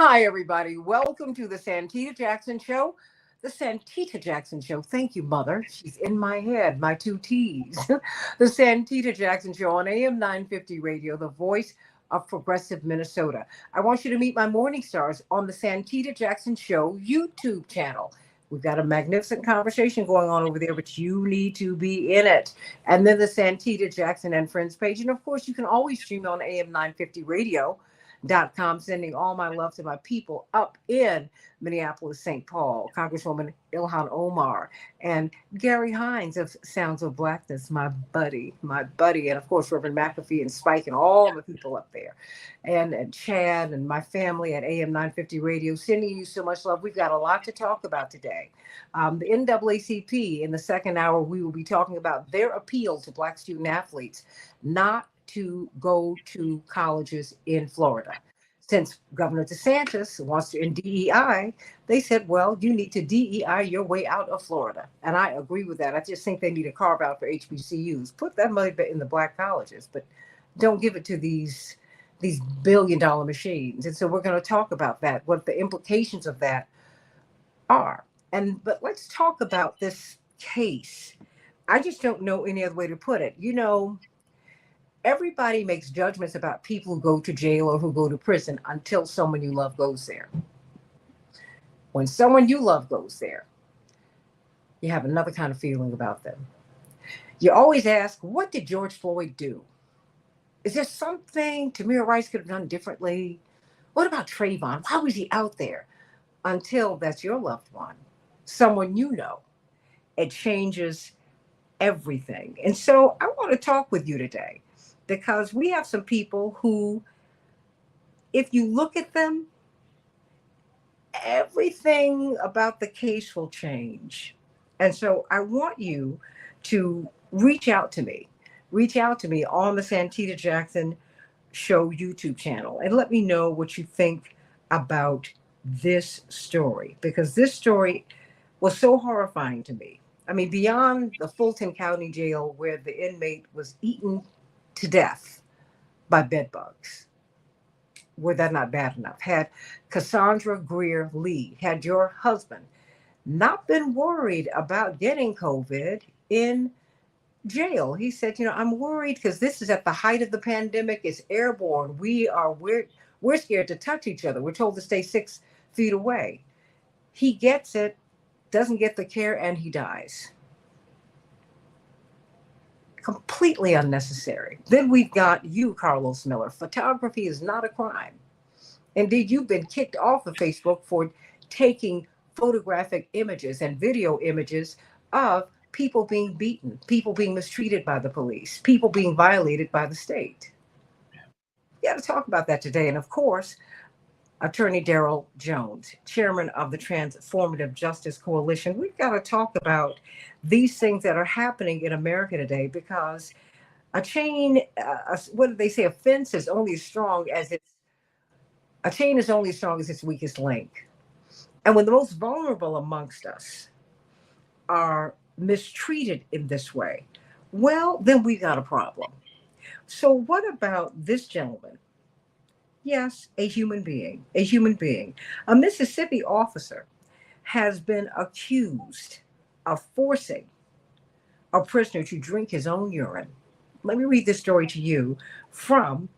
Hi, everybody. Welcome to the Santita Jackson Show. The Santita Jackson Show. Thank you, Mother. She's in my head, my two T's. The Santita Jackson Show on AM 950 Radio, the voice of progressive Minnesota. I want you to meet my morning stars on the Santita Jackson Show YouTube channel. We've got a magnificent conversation going on over there, but you need to be in it. And then the Santita Jackson and Friends page. And of course, you can always stream on AM 950 Radio. .com, sending all my love to my people up in Minneapolis, St. Paul, Congresswoman Ilhan Omar, and Gary Hines of Sounds of Blackness, my buddy, and of course, Reverend McAfee and Spike and all the people up there, and Chad and my family at AM 950 Radio, sending you so much love. We've got a lot to talk about today. The NAACP, in the second hour, we will be talking about their appeal to Black student athletes not to go to colleges in Florida. Since Governor DeSantis wants to end DEI, they said, well, you need to DEI your way out of Florida. And I agree with that. I just think they need to carve out for HBCUs. Put that money in the Black colleges, but don't give it to these billion-dollar machines. And so we're going to talk about that, what the implications of that are. But let's talk about this case. I just don't know any other way to put it. You know, everybody makes judgments about people who go to jail or who go to prison until someone you love goes there. When someone you love goes there, you have another kind of feeling about them. You always ask, what did George Floyd do? Is there something Tamir Rice could have done differently? What about Trayvon? Why was he out there? Until that's your loved one, someone you know. It changes everything. And so I want to talk with you today, because we have some people who, if you look at them, everything about the case will change. And so I want you to reach out to me on the Santita Jackson Show YouTube channel and let me know what you think about this story, because this story was so horrifying to me. I mean, beyond the Fulton County Jail where the inmate was eaten to death by bed bugs. Were that not bad enough? Had Cassandra Greer Lee, had your husband not been worried about getting COVID in jail? He said, I'm worried because this is at the height of the pandemic. It's airborne. We're scared to touch each other. We're told to stay 6 feet away. He gets it, doesn't get the care, and he dies. Completely unnecessary. Then we've got you, Carlos Miller. Photography is not a crime. Indeed, you've been kicked off of Facebook for taking photographic images and video images of people being beaten, people being mistreated by the police, people being violated by the state. We got to talk about that today. And of course, Attorney Darrell Jones, chairman of the Transformative Justice Coalition. We've got to talk about these things that are happening in America today, because a chain, what did they say? A fence is only as strong as a chain is only as strong as its weakest link. And when the most vulnerable amongst us are mistreated in this way, well, then we got a problem. So what about this gentleman? Yes, a human being. A Mississippi officer has been accused of forcing a prisoner to drink his own urine. Let me read this story to you from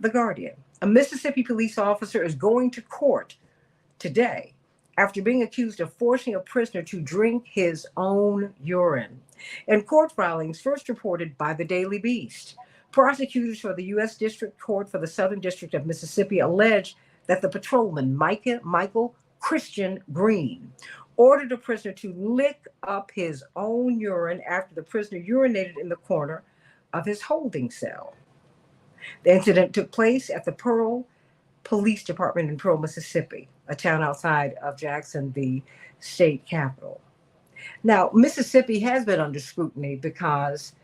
The Guardian. A Mississippi police officer is going to court today after being accused of forcing a prisoner to drink his own urine. In court filings first reported by the Daily Beast, prosecutors for the U.S. District Court for the Southern District of Mississippi alleged that the patrolman, Michael Christian Green, ordered a prisoner to lick up his own urine after the prisoner urinated in the corner of his holding cell. The incident took place at the Pearl Police Department in Pearl, Mississippi, a town outside of Jackson, the state capital. Now, Mississippi has been under scrutiny because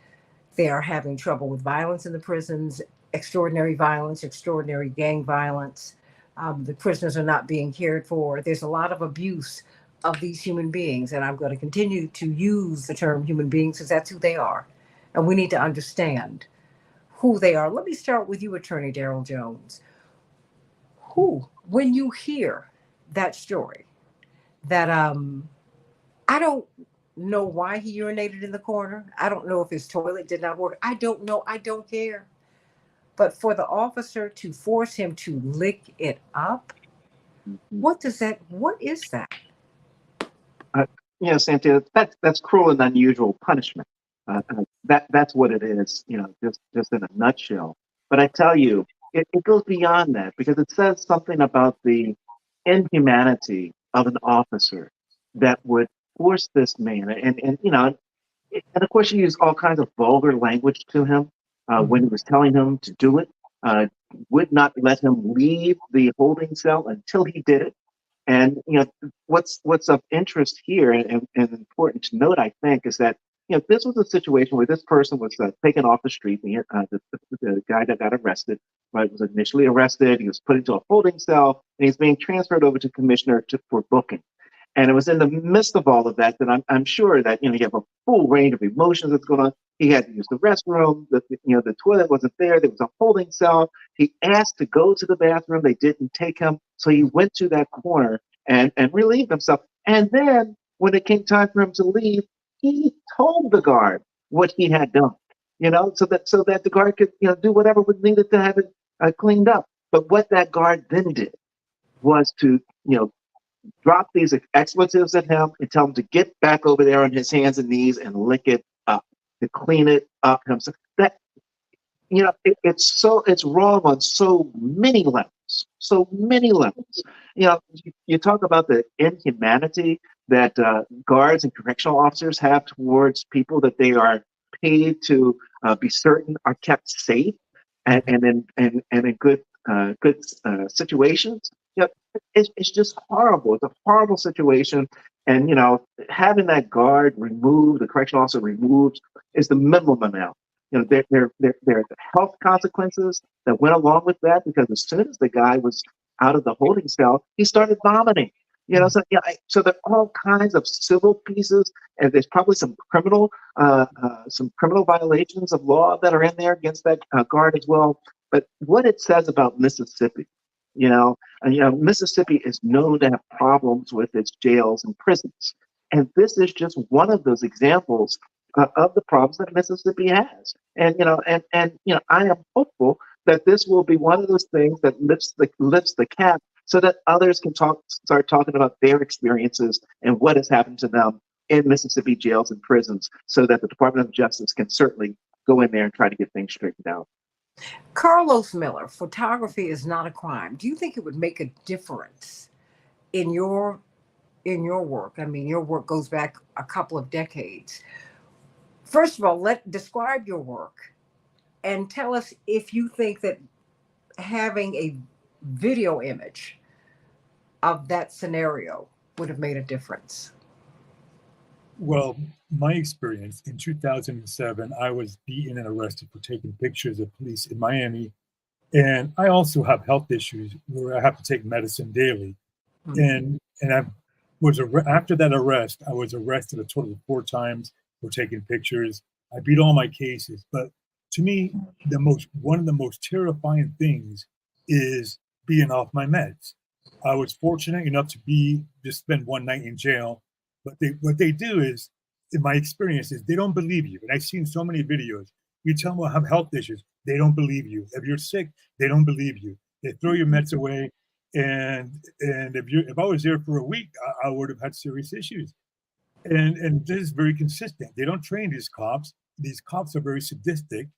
they are having trouble with violence in the prisons, extraordinary violence, extraordinary gang violence. The prisoners are not being cared for. There's a lot of abuse of these human beings. And I'm going to continue to use the term human beings because that's who they are. And we need to understand who they are. Let me start with you, Attorney Darrell Jones. Who, when you hear that story, that I don't know why he urinated in the corner. I don't know if his toilet did not work. I don't know. I don't care. But for the officer to force him to lick it up, Mhm. what is that? Uh, Santita, that's cruel and unusual punishment. That's what it is. Just in a nutshell. But I tell you, it goes beyond that because it says something about the inhumanity of an officer that would force this man, and of course, he used all kinds of vulgar language to him when he Mhm. was telling him to do it. Uh, would not let him leave the holding cell until he did it. And what's of interest here and important to note, I think, is that this was a situation where this person was taken off the street. The guy that got arrested, right, was initially arrested. He was put into a holding cell, and he's being transferred over to commissioner for booking. And it was in the midst of all of that that I'm sure that you have a full range of emotions that's going on. He had to use the restroom. The toilet wasn't there. There was a holding cell. He asked to go to the bathroom. They didn't take him, so he went to that corner and relieved himself. And then when it came time for him to leave, he told the guard what he had done. So that the guard could do whatever was needed to have it cleaned up. But what that guard then did was to drop these expletives at him and tell him to get back over there on his hands and knees and lick it up, to clean it up himself. That it's wrong on so many levels, so many levels. You talk about the inhumanity that guards and correctional officers have towards people that they are paid to be certain are kept safe and Mhm. and in good situations. It's just horrible. It's a horrible situation. And having that guard removed, the correctional officer removed, is the minimum amount. There are health consequences that went along with that because as soon as the guy was out of the holding cell, he started vomiting. So there are all kinds of civil pieces, and there's probably some criminal violations of law that are in there against that guard as well. But what it says about Mississippi, Mississippi is known to have problems with its jails and prisons, and this is just one of those examples of the problems that Mississippi has. And I am hopeful that this will be one of those things that lifts the cap so that others can start talking about their experiences and what has happened to them in Mississippi jails and prisons, so that the Department of Justice can certainly go in there and try to get things straightened out. Carlos Miller, photography is not a crime. Do you think it would make a difference in your work? I mean, your work goes back a couple of decades. First of all, let describe your work and tell us if you think that having a video image of that scenario would have made a difference. Well, my experience in 2007, I was beaten and arrested for taking pictures of police in Miami. And I also have health issues where I have to take medicine daily. Mhm. And after that arrest, I was arrested a total of 4 times for taking pictures. I beat all my cases. But to me, one of the most terrifying things is being off my meds. I was fortunate enough to be just spend one night in jail. But what they do is, in my experience, is they don't believe you. And I've seen so many videos. You tell them I have health issues, they don't believe you. If you're sick, they don't believe you. They throw your meds away. And if I was there for a week, I would have had serious issues. And this is very consistent. They don't train these cops. These cops are very sadistic.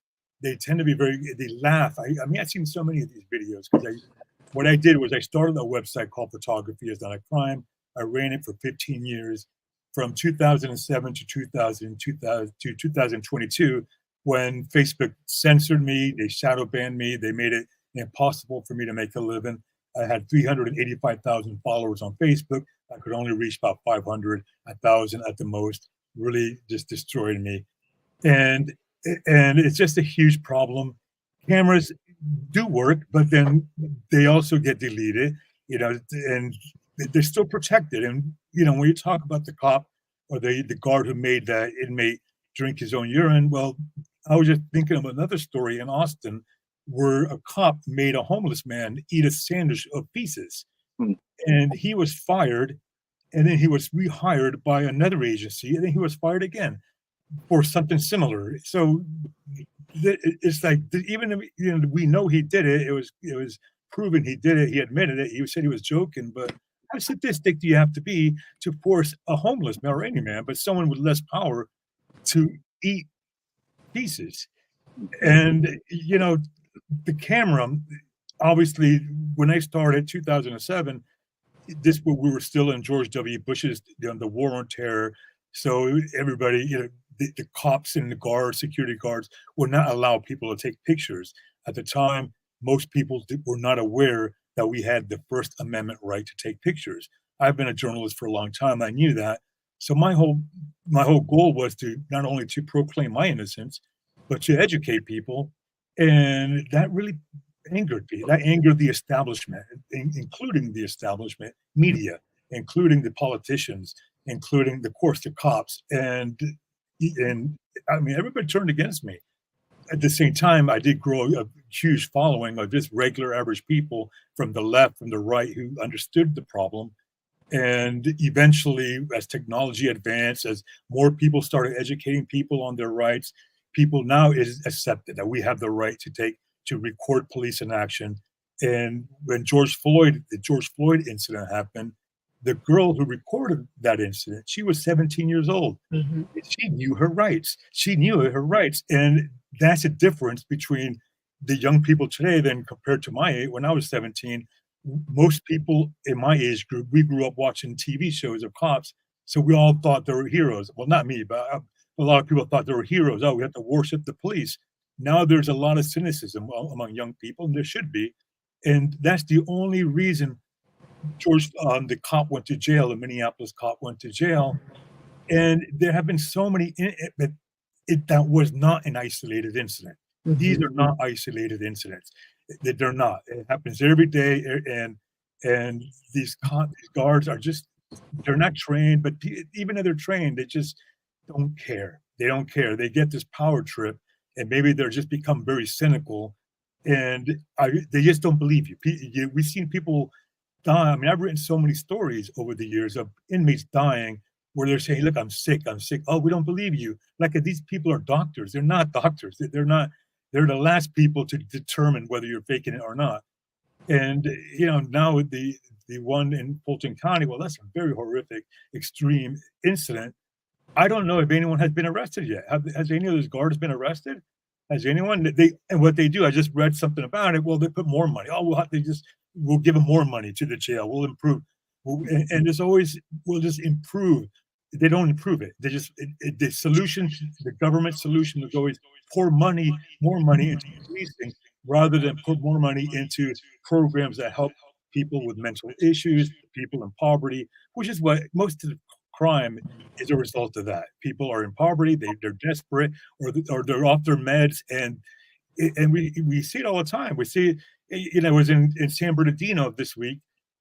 They tend to be they laugh. I mean, I've seen so many of these videos because what I did was I started a website called Photography is Not a Crime. I ran it for 15 years, from 2007 to 2022, when Facebook censored me, they shadow banned me, they made it impossible for me to make a living. I had 385,000 followers on Facebook. I could only reach about 500, 1,000 at the most. Really just destroyed me. And and it's just a huge problem. Cameras do work, but then they also get deleted, and they're still protected. And when you talk about the cop or the guard who made that inmate drink his own urine, well, I was just thinking of another story in Austin where a cop made a homeless man eat a sandwich of feces, Hmm. and he was fired, and then he was rehired by another agency, and then he was fired again for something similar. So it's like even if, we know he did it. It was proven he did it. He admitted it. He said he was joking, but how sadistic do you have to be to force a homeless man or any man, but someone with less power, to eat pieces? And the camera, obviously, when I started 2007, we were still in George W. Bush's, the war on terror. So everybody, the cops and the guards, security guards, would not allow people to take pictures. At the time, most people were not aware that we had the First Amendment right to take pictures. I've been a journalist for a long time. I knew that. So my whole goal was to not only to proclaim my innocence, but to educate people. And that really angered me. That angered the establishment, including the establishment media, including the politicians, including, of course, the cops. And I mean, everybody turned against me. At the same time, I did grow a huge following of just regular average people from the left, from the right, who understood the problem. And eventually, as technology advanced, as more people started educating people on their rights, people now is accepted that we have the right to record police in action. And when the George Floyd incident happened, the girl who recorded that incident, she was 17 years old. Mm-hmm. She knew her rights. She knew her rights. And that's a difference between the young people today than compared to my age. When I was 17, most people in my age group, we grew up watching TV shows of cops. So we all thought they were heroes. Well, not me, but a lot of people thought they were heroes. Oh, we have to worship the police. Now there's a lot of cynicism among young people, and there should be. And that's the only reason the cop went to jail, the Minneapolis cop went to jail. And there have been so many, but that was not an isolated incident. Mm-hmm. These are not isolated incidents. They're not. It happens every day, and these guards are they're not trained, but even if they're trained, they just don't care. They don't care. They get this power trip, and maybe they're just become very cynical, and they just don't believe you. We've seen people die. I mean, I've written so many stories over the years of inmates dying where they're saying, "Look, I'm sick. I'm sick." Oh, we don't believe you. Like, these people are doctors. They're not doctors. They're not. They're the last people to determine whether you're faking it or not. And now with the one in Fulton County, well, that's a very horrific, extreme incident. I don't know if anyone has been arrested yet. Has any of those guards been arrested? Has anyone? And what they do, I just read something about it. Well, they put more money. Oh, we'll give them more money to the jail. We'll improve. And there's always, we'll just improve. They don't improve it. They just the solution, the government solution is always pour more money into policing rather than put more money into programs that help people with mental issues, people in poverty, which is what most of the crime is a result of. That people are in poverty, they're desperate, or they're off their meds, and we see it all the time. We see it, it was in San Bernardino this week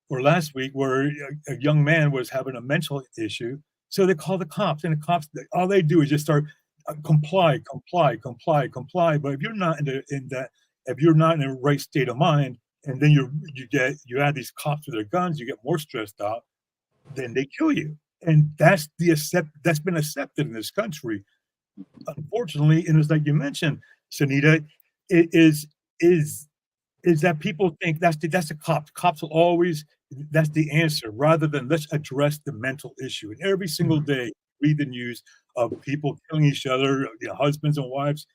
or last week where a young man was having a mental issue. So they call the cops, and the cops, all they do is just start comply. But if you're not if you're not in the right state of mind, and then you add these cops with their guns, you get more stressed out, then they kill you. And that's been accepted in this country, unfortunately. And it's like you mentioned, Santita, it is that people think that's the cops. Cops will always, that's the answer, rather than let's address the mental issue. And every single day, read the news of people killing each other, husbands and wives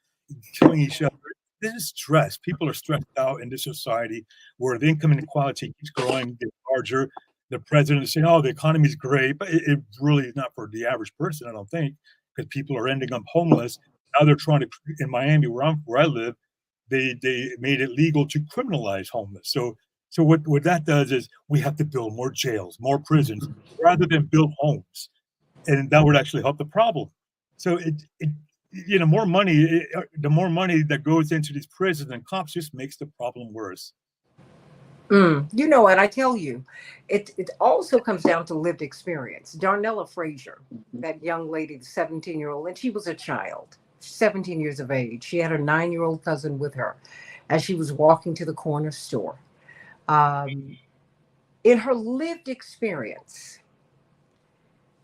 killing each other. This is stress. People are stressed out in this society where the income inequality keeps growing, gets larger. The president is saying, "Oh, the economy is great," but it really is not for the average person, I don't think, because people are ending up homeless. Now they're trying to, in Miami, where I live, they made it legal to criminalize homeless. So what that does is we have to build more jails, more prisons, rather than build homes, and that would actually help the problem. So more money, the more money that goes into these prisons and cops just makes the problem worse. And I tell you, it also comes down to lived experience. Darnella Frazier, that young lady, the 17-year-old, and she was a child, 17 years of age. She had her 9-year-old cousin with her. as she was walking to the corner store. Um, in her lived experience,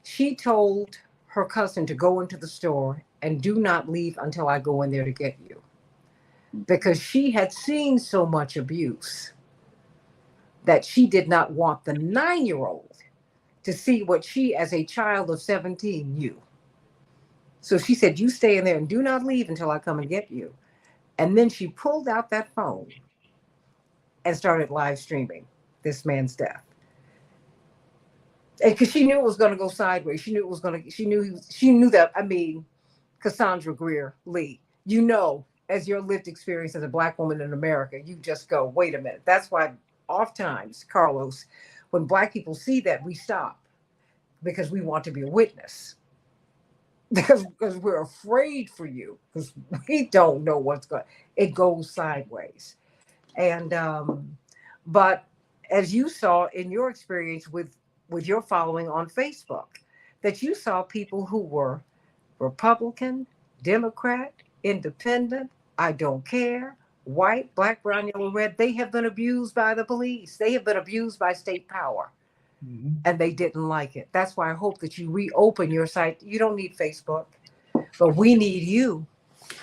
she told her cousin to go into the store and do not leave until I go in there to get you, because she had seen so much abuse that she did not want the 9-year old to see what she, as a child of 17, knew. So she said, "You stay in there and do not leave until I come and get you." And then she pulled out that phone and started live streaming this man's death. Because she knew it was going to go sideways. She knew it was going to, she knew that, I mean, Cassandra Greer Lee, as your lived experience as a Black woman in America, you just go, wait a minute. That's why oftentimes, Carlos, when Black people see that, we stop because we want to be a witness. Because we're afraid for you, because we don't know what's going, it goes sideways. And but as you saw in your experience with your following on Facebook, that you saw people who were Republican, Democrat, Independent, I don't care, white, black, brown, yellow, red, they have been abused by the police. They have been abused by state power. Mm-hmm. And they didn't like it. That's why I hope that you reopen your site. You don't need Facebook, but we need you.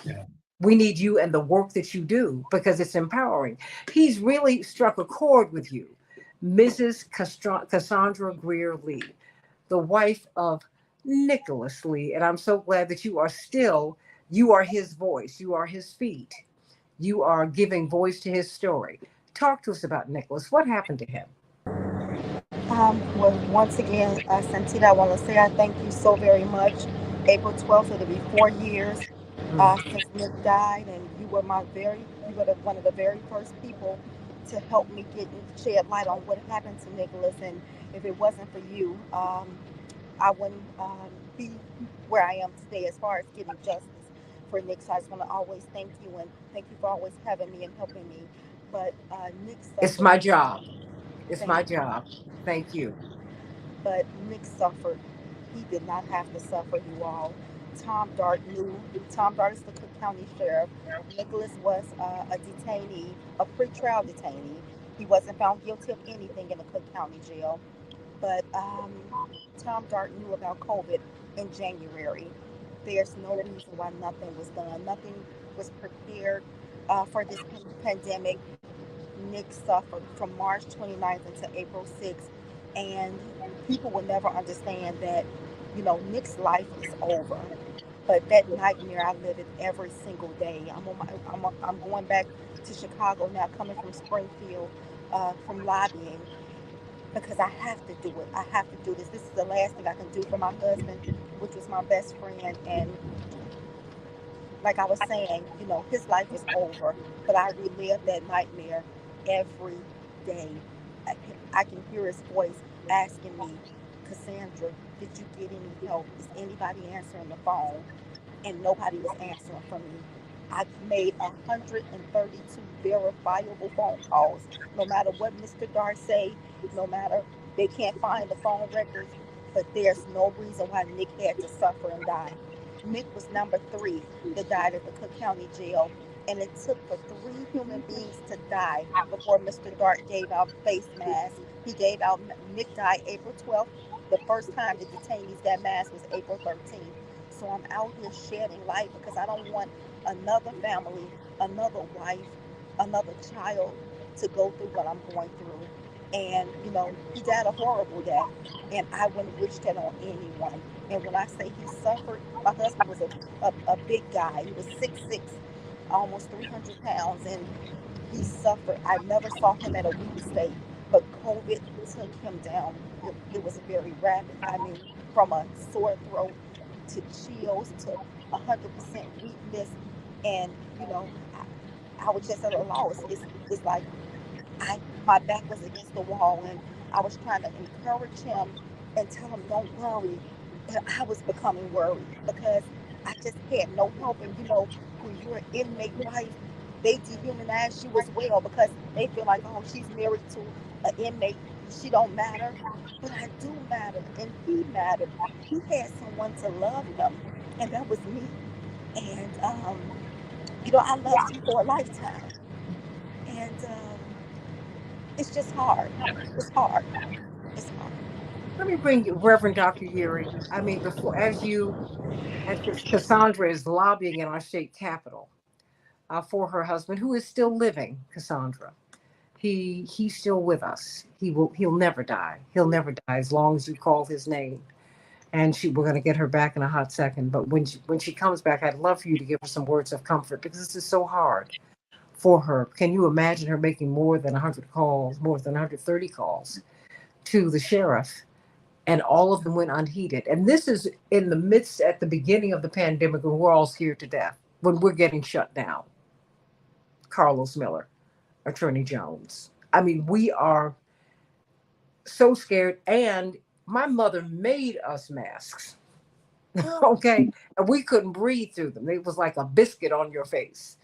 Yeah. We need you and the work that you do, because it's empowering. He's really struck a chord with you, Mrs. Cassandra Greer Lee, the wife of Nicholas Lee. And I'm so glad that you are his voice. You are his feet. You are giving voice to his story. Talk to us about Nicholas. What happened to him? Well, once again, Santita, I want to say I thank you so very much. April 12th, it'll be 4 years since Nick died, and you were one of the very first people to help me shed light on what happened to Nicholas. And if it wasn't for you, I wouldn't be where I am today as far as getting justice for Nick. So I just want to always thank you, and thank you for always having me and helping me. But Nick suffered. It's my job. It's my job. Thank you. But Nick suffered. He did not have to suffer, you all. Tom Dart knew. Tom Dart is the Cook County Sheriff. Nicholas was a detainee, a pretrial detainee. He wasn't found guilty of anything in the Cook County Jail. But Tom Dart knew about COVID in January. There's no reason why nothing was done. Nothing was prepared for this pandemic. Nick suffered from March 29th until April 6th. And people will never understand that, Nick's life is over. But that nightmare, I live it every single day. I'm going back to Chicago now, coming from Springfield, from lobbying, because I have to do it. I have to do this. This is the last thing I can do for my husband, which was my best friend. And like I was saying, his life is over, but I relive that nightmare every day. I can hear his voice asking me, "Cassandra, did you get any help? Is anybody answering the phone?" And nobody was answering for me. I made 132 verifiable phone calls. No matter what Mr. Dart say, no matter, they can't find the phone records, but there's no reason why Nick had to suffer and die. Nick was number 3 that died at the Cook County Jail, and it took for 3 human beings to die before Mr. Dart gave out face masks. Nick died April 12th. The first time the detainees got masks was April 13th. So I'm out here shedding light because I don't want another family, another wife, another child to go through what I'm going through. And, he died a horrible death, and I wouldn't wish that on anyone. And when I say he suffered, my husband was a big guy. He was 6'6", almost 300 pounds, and he suffered. I never saw him at a weak state, but COVID took him down. It was very rapid. I mean, from a sore throat to chills to 100% weakness. And, I was just at a loss. It's like my back was against the wall, and I was trying to encourage him and tell him, "Don't worry." And I was becoming worried because I just had no help. And when you're an inmate wife, they dehumanize you as well because they feel like, "Oh, she's married to an inmate, she don't matter." But I do matter, and he mattered. He had someone to love him, and that was me. And I loved him for a lifetime. and it's just hard. It's hard. It's hard. Let me bring you Reverend Dr. Yuri. I mean, before as Cassandra is lobbying in our state capitol for her husband, who is still living, Cassandra. He's still with us. He'll never die. He'll never die as long as you call his name. And we're going to get her back in a hot second. But when she comes back, I'd love for you to give her some words of comfort, because this is so hard for her. Can you imagine her making more than 100 calls, more than 130 calls to the sheriff, and all of them went unheeded? And this is in the midst, at the beginning of the pandemic, when we're all scared to death, when we're getting shut down. Carlos Miller, Attorney Jones. I mean, we are so scared. And my mother made us masks. Okay. And we couldn't breathe through them. It was like a biscuit on your face.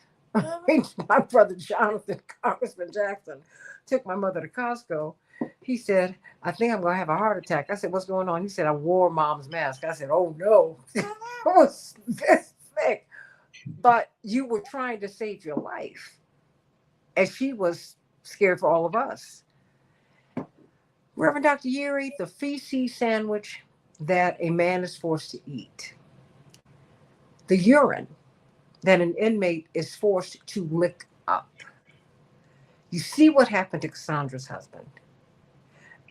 My brother Jonathan, Congressman Jackson, took my mother to Costco. He said, I think I'm going to have a heart attack. I said, what's going on? He said, I wore mom's mask. I said, oh no. It was this thick. But you were trying to save your life. And she was scared for all of us. Reverend Dr. Yuri, the feces sandwich that a man is forced to eat, the urine that an inmate is forced to lick up. You see what happened to Cassandra's husband.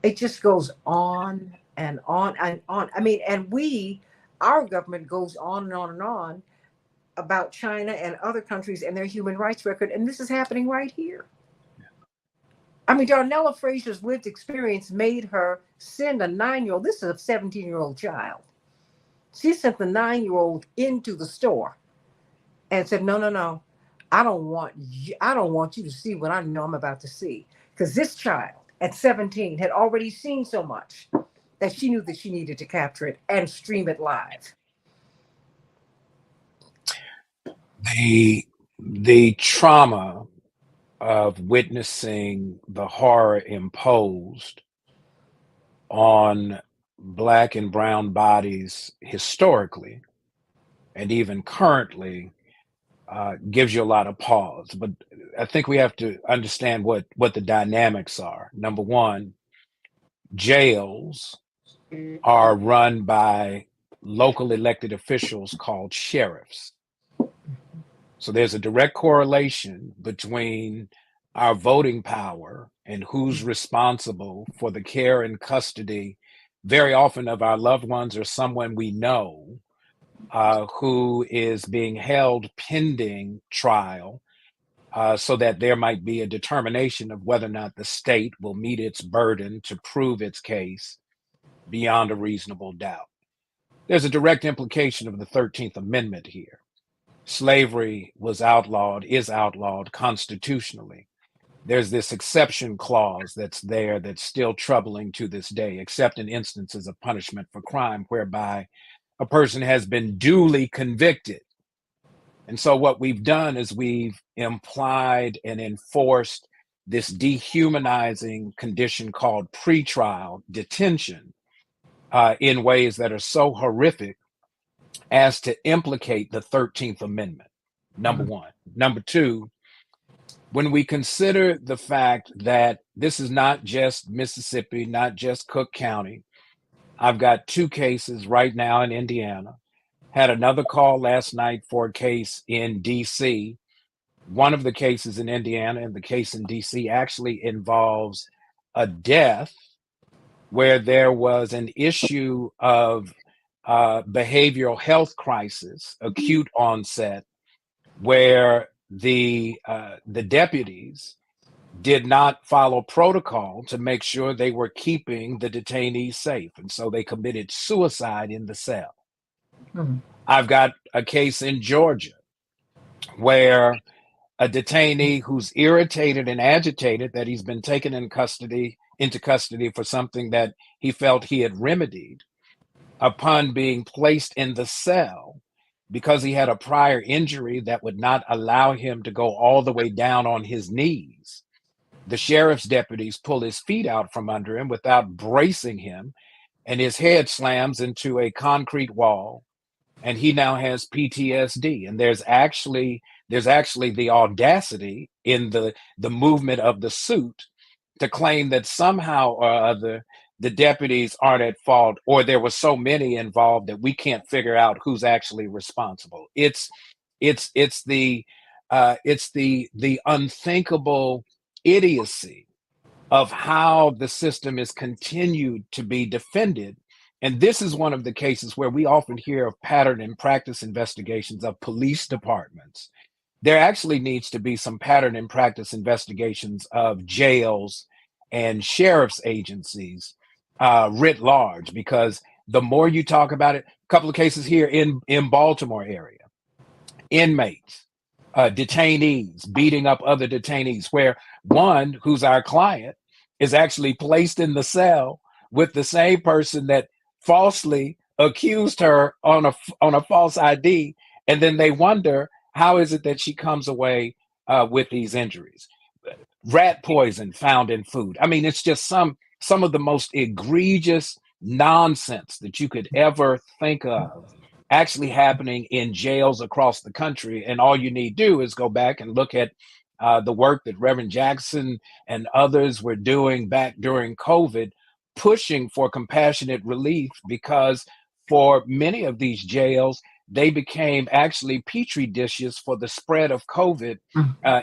It just goes on and on and on. I mean, and our government goes on and on and on about China and other countries and their human rights record. And this is happening right here. I mean, Darnella Fraser's lived experience made her send a 9-year-old, this is a 17-year-old child. She sent the 9-year-old into the store and said, no. I don't want you to see what I know I'm about to see. Because this child at 17 had already seen so much that she knew that she needed to capture it and stream it live. The trauma of witnessing the horror imposed on Black and brown bodies historically and even currently gives you a lot of pause. But I think we have to understand what the dynamics are. Number one, jails are run by local elected officials called sheriffs. So there's a direct correlation between our voting power and who's responsible for the care and custody, very often of our loved ones or someone we know who is being held pending trial, so that there might be a determination of whether or not the state will meet its burden to prove its case beyond a reasonable doubt. There's a direct implication of the 13th Amendment here. Slavery is outlawed constitutionally. There's this exception clause that's there that's still troubling to this day, except in instances of punishment for crime whereby a person has been duly convicted. And so what we've done is we've implied and enforced this dehumanizing condition called pretrial detention in ways that are so horrific as to implicate the 13th Amendment, number one. Number two, when we consider the fact that this is not just Mississippi, not just Cook County, I've got 2 cases right now in Indiana, had another call last night for a case in DC. One of the cases in Indiana and the case in DC actually involves a death where there was an issue of behavioral health crisis, acute onset, where the deputies did not follow protocol to make sure they were keeping the detainees safe. And so they committed suicide in the cell. Mm-hmm. I've got a case in Georgia where a detainee who's irritated and agitated that he's been taken into custody for something that he felt he had remedied, upon being placed in the cell because he had a prior injury that would not allow him to go all the way down on his knees. The sheriff's deputies pull his feet out from under him without bracing him, and his head slams into a concrete wall, and he now has PTSD. And there's actually there's actually the audacity in the movement of the suit to claim that somehow or other the deputies aren't at fault, or there were so many involved that we can't figure out who's actually responsible. It's the unthinkable idiocy of how the system is continued to be defended. And this is one of the cases where we often hear of pattern and practice investigations of police departments. There actually needs to be some pattern and practice investigations of jails and sheriff's agencies writ large, because the more you talk about it, a couple of cases here in Baltimore area, inmates, detainees beating up other detainees, where one who's our client is actually placed in the cell with the same person that falsely accused her on a false ID, and then they wonder how is it that she comes away with these injuries. Rat poison found in food. I mean, it's just some of the most egregious nonsense that you could ever think of actually happening in jails across the country. And all you need to do is go back and look at the work that Reverend Jackson and others were doing back during COVID, pushing for compassionate relief, because for many of these jails, they became actually petri dishes for the spread of COVID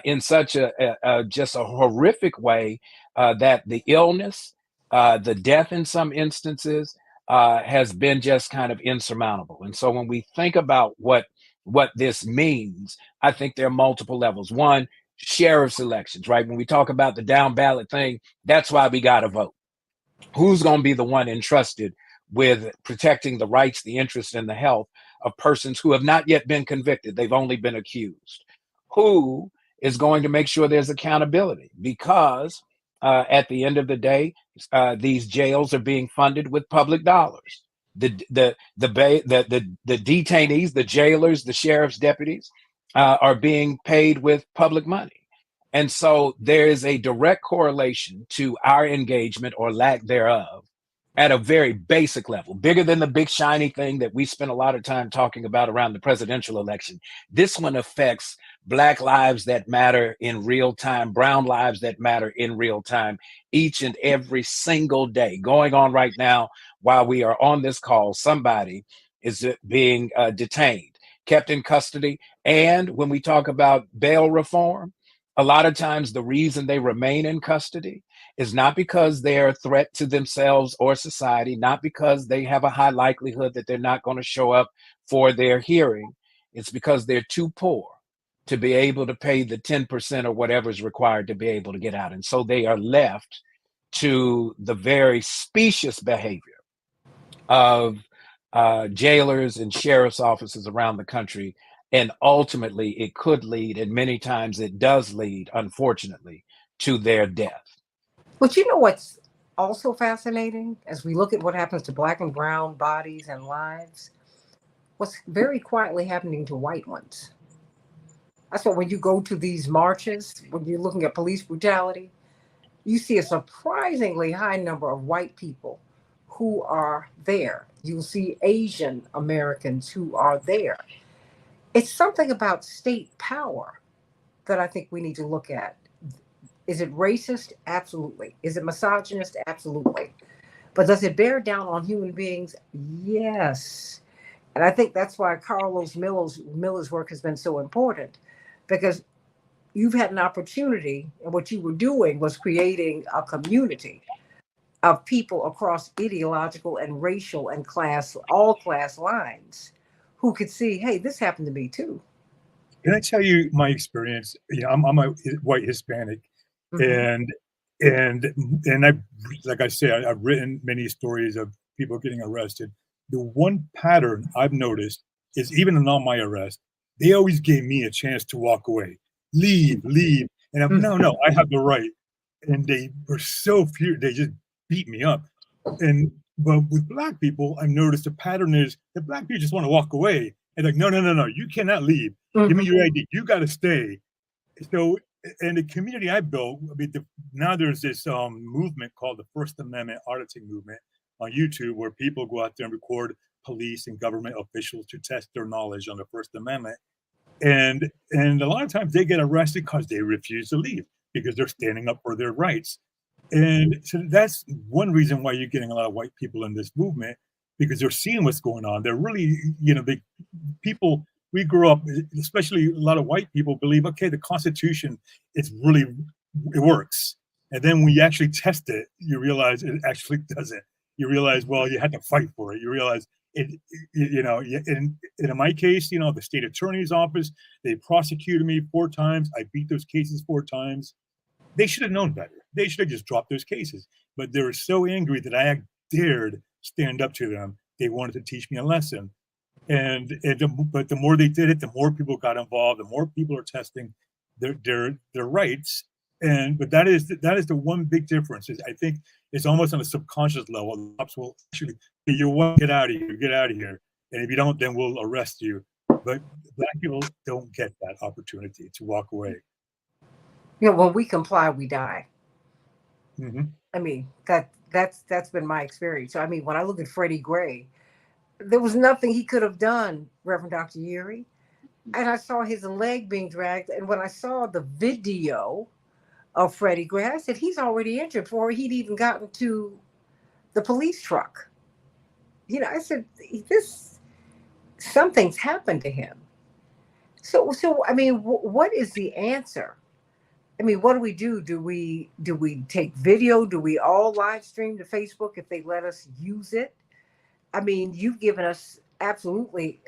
in such a just a horrific way that the illness, the death in some instances, has been just kind of insurmountable. And so when we think about what this means, I think there are multiple levels. One, sheriff's elections, right? When we talk about the down ballot thing, that's why we got to vote. Who's going to be the one entrusted with protecting the rights, the interests, and the health of persons who have not yet been convicted? They've only been accused. Who is going to make sure there's accountability? Because at the end of the day, these jails are being funded with public dollars. The detainees, the jailers, the sheriff's deputies are being paid with public money. And so there is a direct correlation to our engagement or lack thereof at a very basic level, bigger than the big shiny thing that we spent a lot of time talking about around the presidential election. This one affects Black lives that matter in real time, brown lives that matter in real time, each and every single day. Going on right now, while we are on this call, somebody is being detained, kept in custody. And when we talk about bail reform, a lot of times the reason they remain in custody is not because they're a threat to themselves or society, not because they have a high likelihood that they're not going to show up for their hearing. It's because they're too poor to be able to pay the 10% or whatever is required to be able to get out. And so they are left to the very specious behavior of jailers and sheriff's offices around the country. And ultimately, it could lead, and many times it does lead, unfortunately, to their death. But you know what's also fascinating as we look at what happens to Black and brown bodies and lives? What's very quietly happening to white ones. That's why when you go to these marches, when you're looking at police brutality, you see a surprisingly high number of white people who are there. You'll see Asian Americans who are there. It's something about state power that I think we need to look at. Is it racist? Absolutely. Is it misogynist? Absolutely. But does it bear down on human beings? Yes. And I think that's why Carlos Miller's work has been so important, because you've had an opportunity, and what you were doing was creating a community of people across ideological and racial and all class lines, who could see, hey, this happened to me too. Can I tell you my experience? You know, I'm a white Hispanic, Mhm. and I, like I said, I've written many stories of people getting arrested. The one pattern I've noticed is even in all my arrests, they always gave me a chance to walk away, leave, and I'm no, I have the right. And they were so furious, they just beat me up. But with Black people, I've noticed the pattern is that Black people just want to walk away. And like, no, you cannot leave. Give me your ID. You got to stay. So, in the community I built, I mean, now there's this movement called the First Amendment auditing movement on YouTube, where people go out there and record police and government officials to test their knowledge on the First Amendment. And a lot of times they get arrested because they refuse to leave because they're standing up for their rights. And so that's one reason why you're getting a lot of white people in this movement, because they're seeing what's going on. They're really, people, we grew up, especially a lot of white people believe, okay, the Constitution, it works. And then when you actually test it, you realize it actually doesn't. You realize, well, you had to fight for it. You realize in my case, the state attorney's office, they prosecuted me 4 times. I beat those cases 4 times. They should have known better. They should have just dropped those cases. But they were so angry that I dared stand up to them. They wanted to teach me a lesson. But the more they did it, the more people got involved, the more people are testing their rights. But that is the one big difference. Is I think it's almost on a subconscious level. The cops will actually, you want to get out of here, and if you don't, then we'll arrest you. But Black people don't get that opportunity to walk away. When we comply, we die. Mm-hmm. I mean, that's been my experience. So I mean, when I look at Freddie Gray, there was nothing he could have done, Reverend Dr. Yuri. And I saw his leg being dragged, and when I saw the video of Freddie Gray, I said, he's already injured before he'd even gotten to the police truck. I said, something's happened to him. So I mean, what is the answer? I mean, what do we do? Do we take video? Do we all live stream to Facebook if they let us use it? I mean, you've given us absolutely,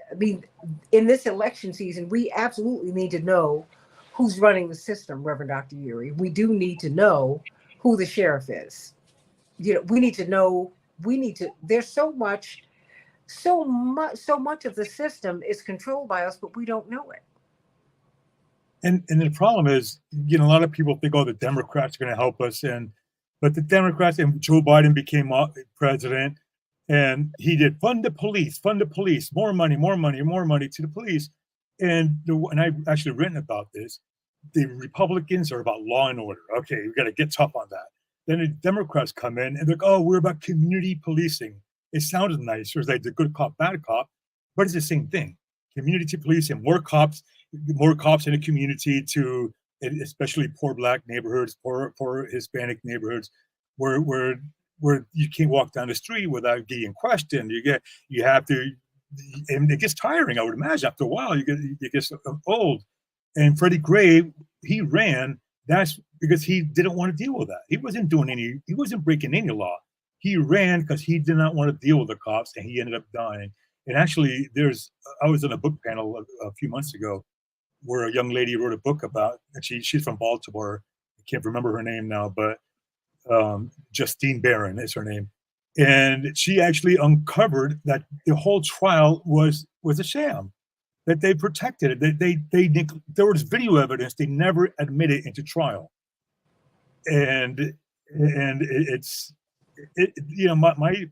in this election season, we absolutely need to know who's running the system, Reverend Dr. Yuri. We do need to know who the sheriff is. We need to know, there's so much of the system is controlled by us, but we don't know it. And the problem is, a lot of people think, the Democrats are going to help us. But the Democrats, and Joe Biden became president, and he did fund the police, more money to the police. And I've actually written about this. The Republicans are about law and order. Okay, we got to get tough on that. Then the Democrats come in and they're like, we're about community policing. It sounded nice. It was like the good cop, bad cop, but it's the same thing. Community policing, more cops in the community, to especially poor Black neighborhoods, poor Hispanic neighborhoods, where you can't walk down the street without getting questioned. You have to, and it gets tiring. I would imagine after a while you get old. And Freddie Gray, he ran. That's because he didn't want to deal with that. He wasn't breaking any law. He ran because he did not want to deal with the cops, and he ended up dying. And actually, I was in a book panel a few months ago where a young lady wrote a book about, and she's from Baltimore. I can't remember her name now, but Justine Barron is her name. And she actually uncovered that the whole trial was a sham, that they protected it. There was video evidence they never admitted into trial. And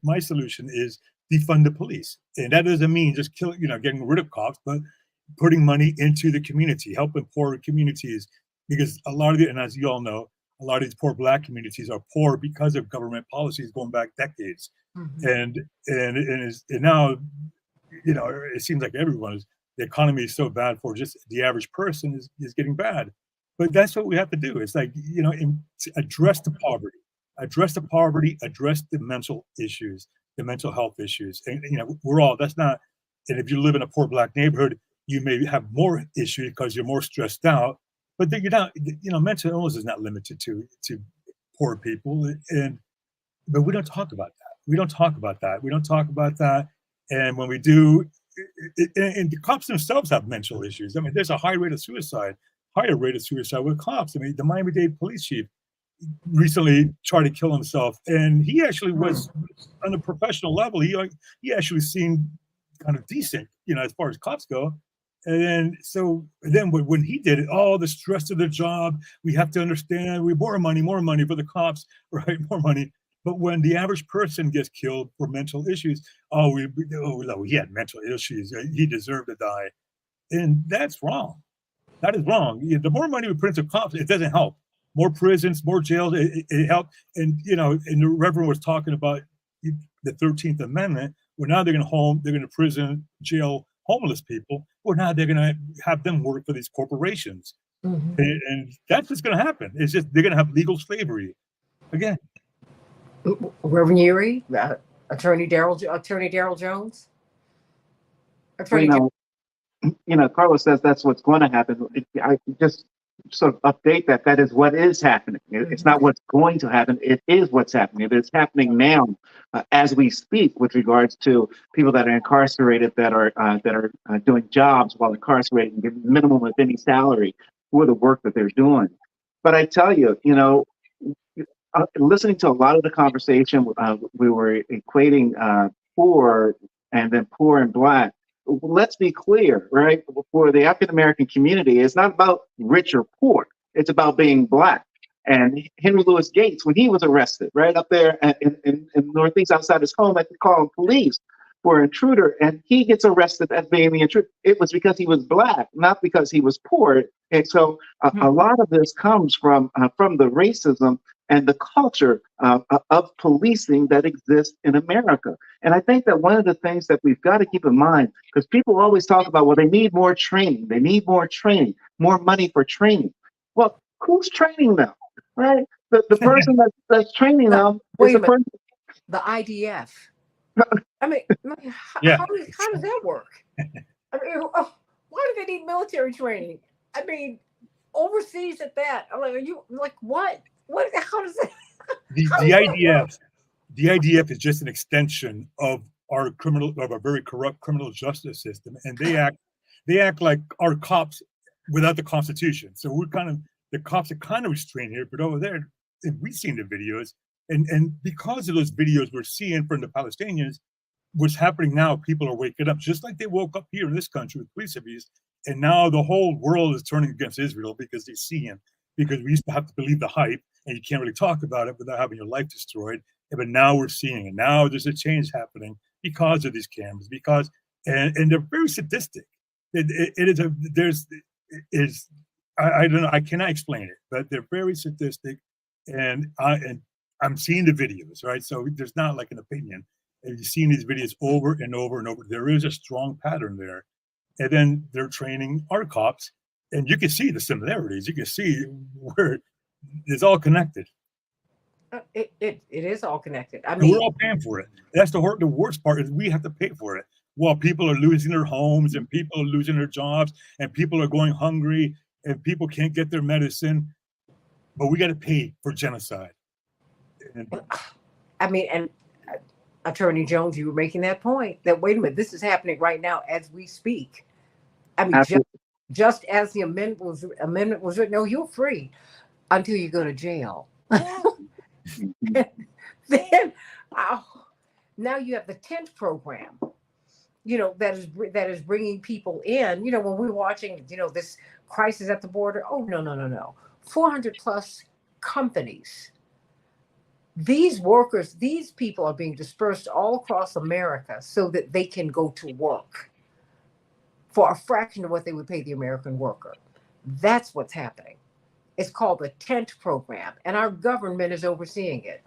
my solution is defund the police. And that doesn't mean just getting rid of cops, but putting money into the community, helping poor communities, because a lot of and as you all know, a lot of these poor Black communities are poor because of government policies going back decades. Mm-hmm. And now, it seems like the economy is so bad for just the average person is getting bad. But that's what we have to do. It's like, address the poverty, address the mental issues, the mental health issues. And, that's not, and if you live in a poor Black neighborhood, you may have more issues because you're more stressed out. But then you're not, mental illness is not limited to poor people. But we don't talk about that. And when we do, and the cops themselves have mental issues. I mean, there's a higher rate of suicide with cops. I mean, the Miami-Dade police chief recently tried to kill himself, and he actually was on a professional level. He actually seemed kind of decent, as far as cops go. And then when he did it, the stress of the job, we have to understand, more money for the cops, right? More money. But when the average person gets killed for mental issues, he had mental issues, he deserved to die. And that's wrong. That is wrong. The more money we put into cops, it doesn't help. More prisons, more jails, it helps. And, and the Reverend was talking about the 13th Amendment, where now they're going to prison, jail homeless people. Well, now they're going to have them work for these corporations. Mhm. And that's what's going to happen. It's just they're going to have legal slavery again. Reverend Erie, Attorney Daryl Jones, Well, Attorney. Dar- Carlos says that's what's going to happen. I just sort of update that that is what is happening. It's not what's going to happen. It is what's happening. It's happening now, as we speak, with regards to people that are incarcerated that are doing jobs while incarcerated and getting minimum of any salary for the work that they're doing. But I tell you, listening to a lot of the conversation, we were equating poor and then poor and black. Let's be clear, right? For the African American community, it's not about rich or poor. It's about being black. And Henry Louis Gates, when he was arrested, right up there in Northeast outside his home, they called police for an intruder, and he gets arrested as being the intruder. It was because he was black, not because he was poor. And so a lot of this comes from the racism and the culture of policing that exists in America. And I think that one of the things that we've got to keep in mind, because people always talk about, well, they need more training, more money for training. Well, who's training them, right? The person that's training them is Wait a the minute. person. The IDF. I mean, Yeah. how does that work? I mean, why do they need military training? I mean, overseas at that. I'm like, are you like what? What? How does that? The IDF is just an extension of our very corrupt criminal justice system, and they act like our cops without the Constitution. So the cops are kind of restrained here, but over there, if we've seen the videos, and because of those videos we're seeing from the Palestinians, what's happening now, people are waking up, just like they woke up here in this country with police abuse, and now the whole world is turning against Israel because they see him. Because we used to have to believe the hype, and you can't really talk about it without having your life destroyed. But now we're seeing it. Now there's a change happening because of these cameras. And they're very sadistic. I don't know. I cannot explain it, but they're very sadistic, and I'm seeing the videos, right? So there's not like an opinion. And you've seen these videos over and over and over. There is a strong pattern there, and then they're training our cops. And you can see the similarities. You can see where it's all connected. It is all connected. I And mean, we're all paying for it. That's the worst part is we have to pay for it. While people are losing their homes and people are losing their jobs and people are going hungry and people can't get their medicine, but we got to pay for genocide. I mean, and Attorney Jones, you were making that point that wait a minute, this is happening right now as we speak. I mean, just as the amendment was written, no, you're free until you go to jail. Then now you have the tent program, that is bringing people in. When we're watching, this crisis at the border. Oh, no. 400 plus companies. These workers, these people are being dispersed all across America so that they can go to work for a fraction of what they would pay the American worker. That's what's happening. It's called the tent program, and our government is overseeing it.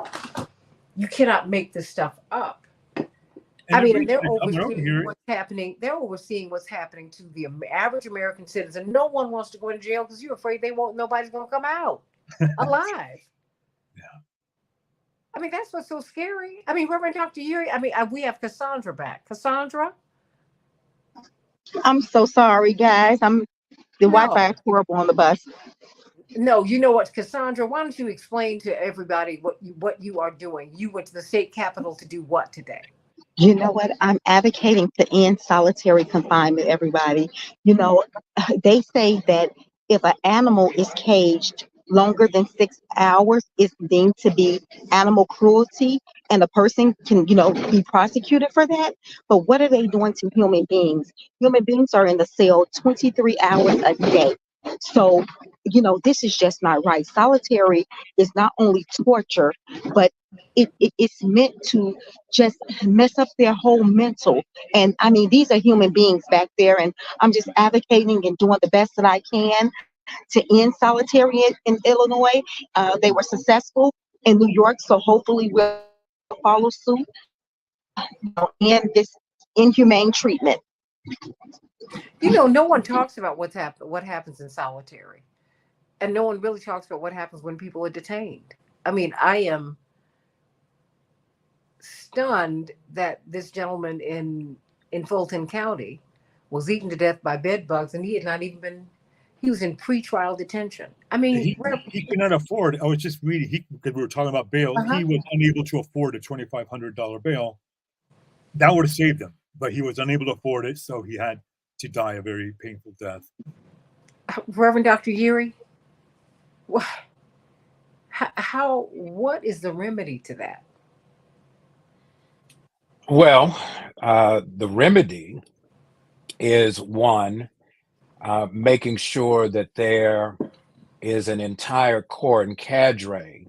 You cannot make this stuff up. And they're overseeing what's happening. They're overseeing what's happening to the average American citizen. No one wants to go to jail because you're afraid nobody's going to come out alive. Yeah. I mean, that's what's so scary. I mean, Reverend Dr. Yuri, we have Cassandra back. Cassandra? I'm so sorry, guys. The Wi-Fi is horrible on the bus. No, you know what, Cassandra? Why don't you explain to everybody what you are doing? You went to the state capitol to do what today? You know what? I'm advocating to end solitary confinement, everybody. They say that if an animal is caged longer than 6 hours, it's deemed to be animal cruelty, and a person can, be prosecuted for that. But what are they doing to human beings? Human beings are in the cell 23 hours a day. So, this is just not right. Solitary is not only torture, but it's meant to just mess up their whole mental. And I mean, these are human beings back there, and I'm just advocating and doing the best that I can to end solitary in Illinois. They were successful in New York, so hopefully we'll follow suit and this inhumane treatment. You know, no one talks about what happens in solitary, and no one really talks about what happens when people are detained. I mean, I am stunned that this gentleman in Fulton County was eaten to death by bed bugs, and he had not even been. He was in pretrial detention. I mean, He could not afford. I was just reading. Because we were talking about bail. uh-huh. He was unable to afford a $2,500 bail. That would have saved him, but he was unable to afford it, so he had to die a very painful death. Reverend Dr. Yuri, what is the remedy to that? Well, the remedy is one, making sure that there is an entire core and cadre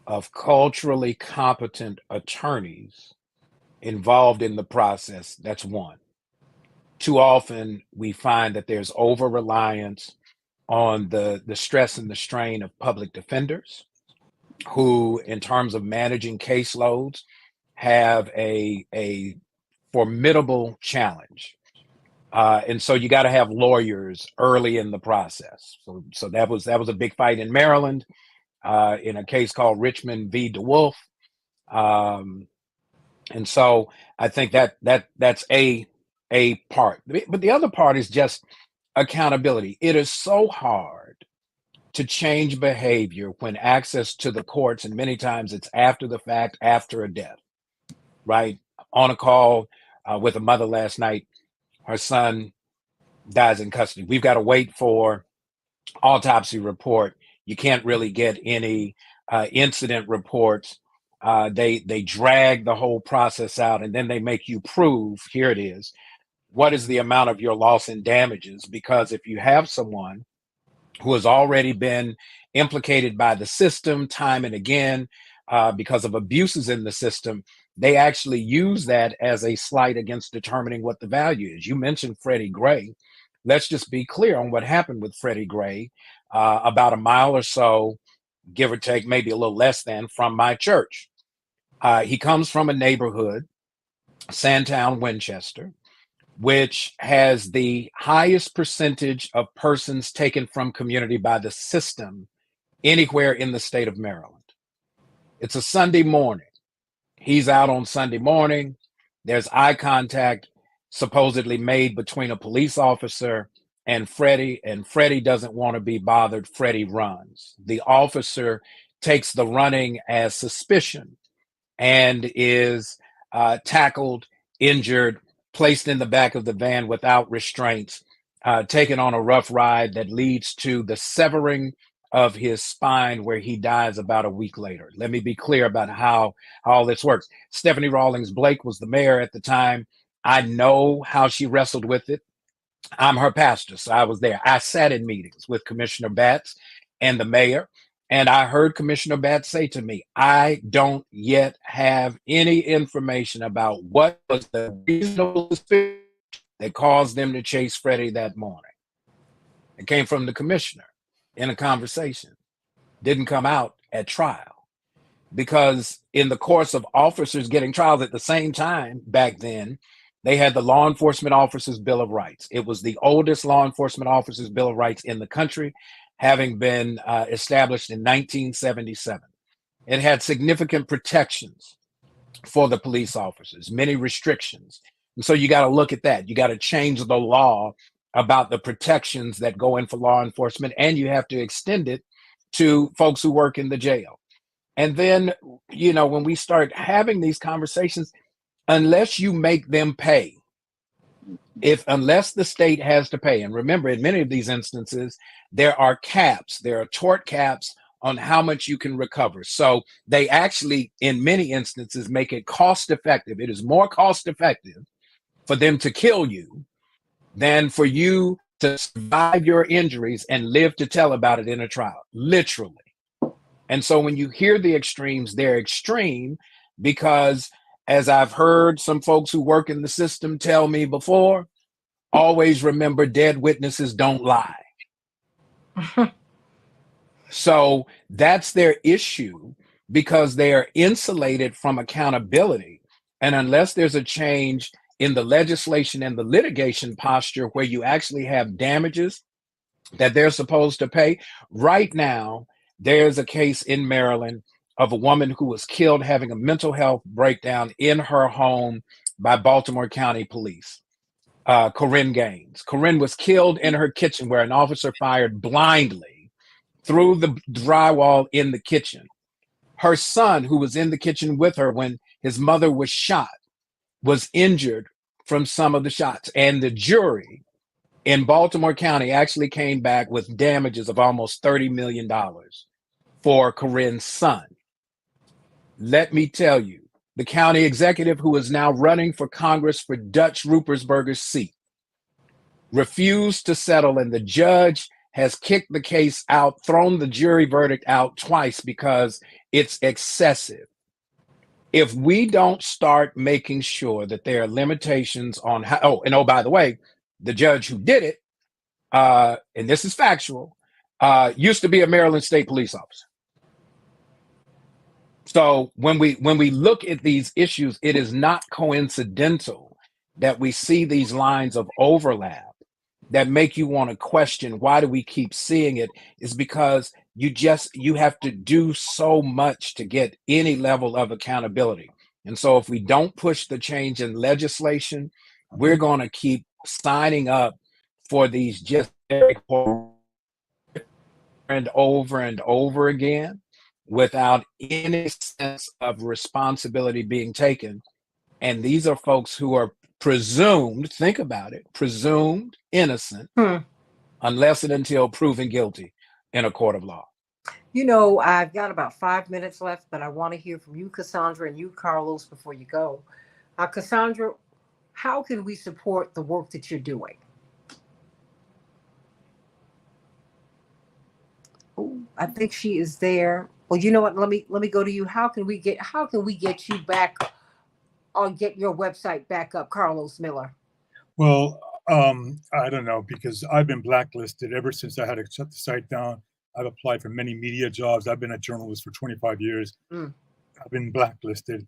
of culturally competent attorneys involved in the process. That's one. Too often we find that there's over reliance on the stress and the strain of public defenders who, in terms of managing caseloads, have a formidable challenge. And so you got to have lawyers early in the process. So that was a big fight in Maryland, in a case called Richmond v. DeWolf. And so I think that's a part. But the other part is just accountability. It is so hard to change behavior when access to the courts, and many times it's after the fact, after a death, right? On a call with a mother last night, her son dies in custody. We've got to wait for autopsy report. You can't really get any incident reports. They drag the whole process out, and then they make you prove, here it is, what is the amount of your loss and damages? Because if you have someone who has already been implicated by the system time and again because of abuses in the system, they actually use that as a slight against determining what the value is. You mentioned Freddie Gray. Let's just be clear on what happened with Freddie Gray, about a mile or so, give or take, maybe a little less than, from my church. He comes from a neighborhood, Sandtown, Winchester, which has the highest percentage of persons taken from community by the system anywhere in the state of Maryland. It's a Sunday morning. He's out on Sunday morning. There's eye contact supposedly made between a police officer and Freddie doesn't want to be bothered. Freddie runs. The officer takes the running as suspicion and is tackled, injured, placed in the back of the van without restraints, taken on a rough ride that leads to the severing of his spine, where he dies about a week later. Let me be clear about how all this works. Stephanie Rawlings Blake was the mayor at the time. I know how she wrestled with it. I'm her pastor, so I was there. I sat in meetings with Commissioner Batts and the mayor, and I heard Commissioner Batts say to me, I don't yet have any information about what was the reasonable suspicion that caused them to chase Freddie that morning. It came from the commissioner in a conversation. Didn't come out at trial. Because in the course of officers getting trials at the same time back then, they had the Law Enforcement Officers' Bill of Rights. It was the oldest Law Enforcement Officers' Bill of Rights in the country, having been established in 1977. It had significant protections for the police officers, many restrictions. And so you got to look at that. You got to change the law about the protections that go in for law enforcement, and you have to extend it to folks who work in the jail. And then, when we start having these conversations, unless you make them pay, unless the state has to pay, and remember, in many of these instances, there are tort caps on how much you can recover. So they actually, in many instances, make it cost effective. It is more cost effective for them to kill you than for you to survive your injuries and live to tell about it in a trial, literally. And so when you hear the extremes, they're extreme because, as I've heard some folks who work in the system tell me before, always remember dead witnesses don't lie. So that's their issue, because they are insulated from accountability. And unless there's a change in the legislation and the litigation posture where you actually have damages that they're supposed to pay. Right now, there's a case in Maryland of a woman who was killed having a mental health breakdown in her home by Baltimore County Police. Corinne Gaines. Corinne was killed in her kitchen where an officer fired blindly through the drywall in the kitchen. Her son, who was in the kitchen with her when his mother was shot, was injured from some of the shots. And the jury in Baltimore County actually came back with damages of almost $30 million for Corinne's son. Let me tell you, the county executive who is now running for Congress for Dutch Rupersberger's seat refused to settle, and the judge has kicked the case out, thrown the jury verdict out twice because it's excessive. If we don't start making sure that there are limitations on how, by the way, the judge who did it, and this is factual, used to be a Maryland State police officer. So when we look at these issues, it is not coincidental that we see these lines of overlap that make you want to question, why do we keep seeing it? Is because you have to do so much to get any level of accountability. And so if we don't push the change in legislation, we're going to keep signing up for these just and over again without any sense of responsibility being taken. And these are folks who are presumed, think about it, presumed innocent unless and until proven guilty in a court of law. You know, I've got about 5 minutes left, but I want to hear from you, Cassandra, and you, Carlos, before you go. Cassandra, how can we support the work that you're doing? Oh, I think she is there. Well, you know what? Let me go to you. How can we get you back, or get your website back up, Carlos Miller? Well, I don't know, because I've been blacklisted ever since I had to shut the site down. I've applied for many media jobs. I've been a journalist for 25 years. I've been blacklisted.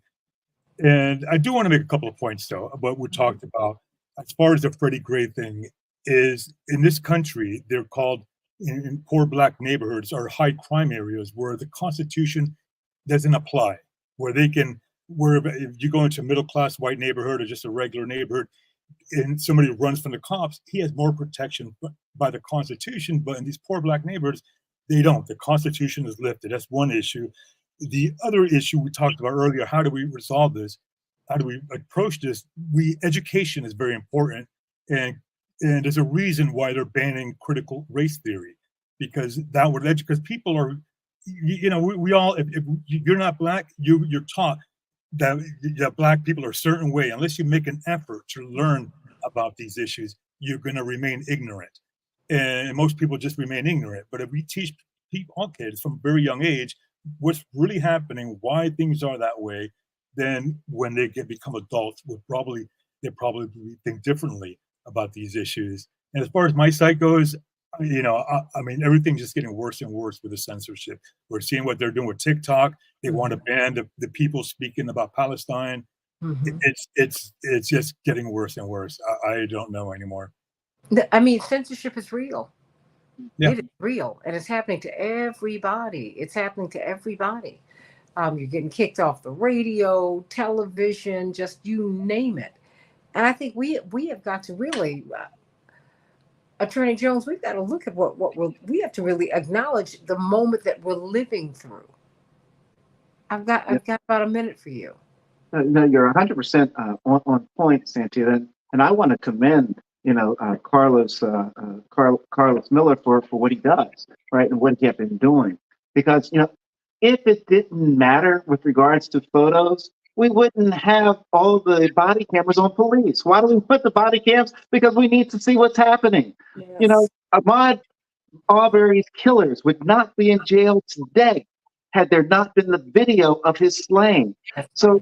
And I do want to make a couple of points, though, about what we talked about. As far as the Freddie Gray thing is, in this country, they're called, in poor Black neighborhoods, or high crime areas where the Constitution doesn't apply, where if you go into a middle-class white neighborhood or just a regular neighborhood, and somebody runs from the cops, he has more protection by the Constitution. But in these poor Black neighborhoods, they don't. The Constitution is lifted. That's one issue. The other issue we talked about earlier, how do we resolve this? How do we approach this? Education is very important. And there's a reason why they're banning critical race theory, because that would because people are, we all, if you're not Black, you're taught that Black people are a certain way. Unless you make an effort to learn about these issues, you're going to remain ignorant. And most people just remain ignorant. But if we teach all kids from a very young age what's really happening, why things are that way, then when they become adults, they probably think differently about these issues. And as far as my site goes, I mean, everything's just getting worse and worse with the censorship. We're seeing what they're doing with TikTok. They want to ban the people speaking about Palestine. It's just getting worse and worse. I don't know anymore. I mean, censorship is real. Yeah. It is real, and it's happening to everybody. You're getting kicked off the radio, television, just you name it. And I think we have got to really, Attorney Jones, we've got to look at we have to really acknowledge the moment that we're living through. I've got about a minute for you. No, you're 100% on point, Santita, and I want to commend Carlos Miller for what he does, right, and what he has been doing, because if it didn't matter with regards to photos, we wouldn't have all the body cameras on police. Why do we put the body cams? Because we need to see what's happening. Yes. Ahmaud Arbery's killers would not be in jail today had there not been the video of his slaying. So,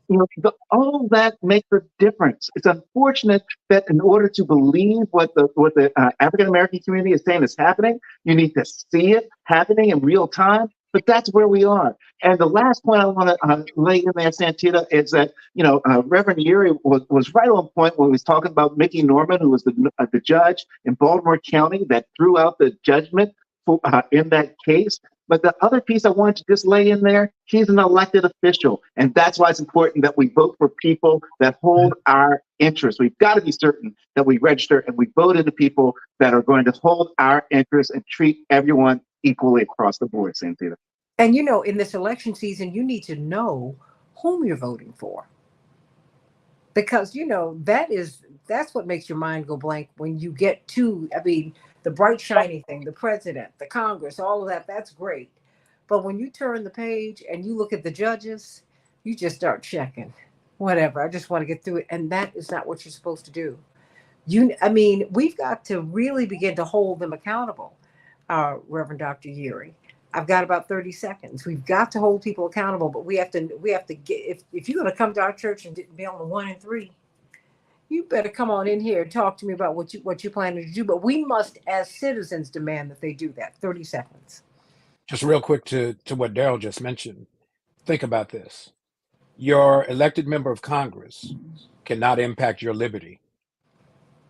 all that makes a difference. It's unfortunate that in order to believe what the African American community is saying is happening, you need to see it happening in real time. But that's where we are. And the last point I want to lay in there, Santita, is that, Reverend Urey was right on point when he was talking about Mickey Norman, who was the judge in Baltimore County that threw out the judgment in that case. But the other piece I wanted to just lay in there, he's an elected official. And that's why it's important that we vote for people that hold our interests. We've got to be certain that we register and we vote into people that are going to hold our interests and treat everyone equally across the board, Santita. And in this election season, you need to know whom you're voting for. Because that's what makes your mind go blank when you get to, the bright shiny thing, the president, the Congress, all of that, that's great. But when you turn the page and you look at the judges, you just start checking. Whatever, I just want to get through it. And that is not what you're supposed to do. We've got to really begin to hold them accountable, Reverend Dr. Urey. I've got about 30 seconds. We've got to hold people accountable, but we have to get, if you're going to come to our church and be on the 1 and 3, you better come on in here and talk to me about what you're planning to do. But we must, as citizens, demand that they do that. 30 seconds. Just real quick to what Daryl just mentioned. Think about this. Your elected member of Congress cannot impact your liberty.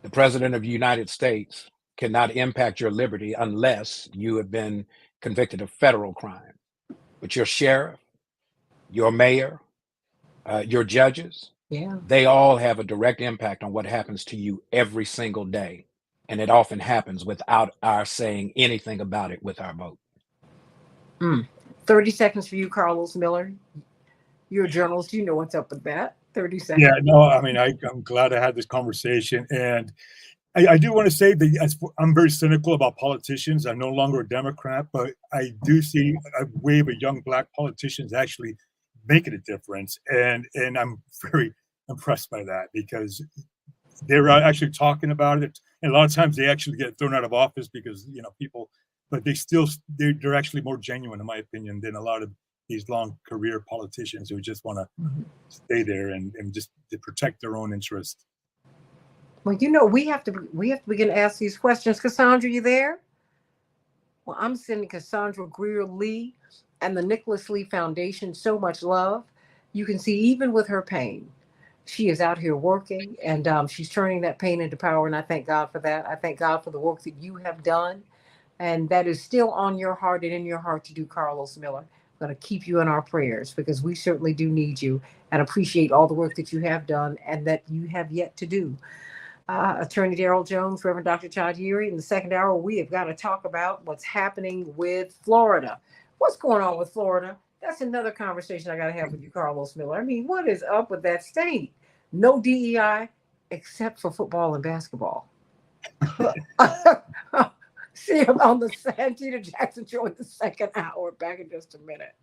The President of the United States cannot impact your liberty unless you have been convicted of federal crime. But your sheriff, your mayor, your judges, they all have a direct impact on what happens to you every single day. And it often happens without our saying anything about it with our vote. 30 seconds for you, Carlos Miller. You're a journalist. You know what's up with that. 30 seconds. Yeah, no, I'm glad I had this conversation. And I do want to say that I'm very cynical about politicians. I'm no longer a Democrat, but I do see a wave of young Black politicians actually making a difference. And I'm very impressed by that because they're actually talking about it. And a lot of times they actually get thrown out of office because, people, but they're actually more genuine, in my opinion, than a lot of these long career politicians who just want to stay there and just to protect their own interests. Well, we have to begin to ask these questions. Cassandra, you there? Well, I'm sending Cassandra Greer Lee and the Nicholas Lee Foundation so much love. You can see, even with her pain, she is out here working, and she's turning that pain into power. And I thank God for that. I thank God for the work that you have done, and that is still on your heart and in your heart to do, Carlos Miller. I'm going to keep you in our prayers because we certainly do need you and appreciate all the work that you have done and that you have yet to do. Attorney Daryl Jones, Reverend Dr. Todd Urey. In the second hour, we have got to talk about what's happening with Florida. What's going on with Florida? That's another conversation I got to have with you, Carlos Miller. What is up with that state? No DEI except for football and basketball. See you on the Santita Jackson Show in the second hour. Back in just a minute.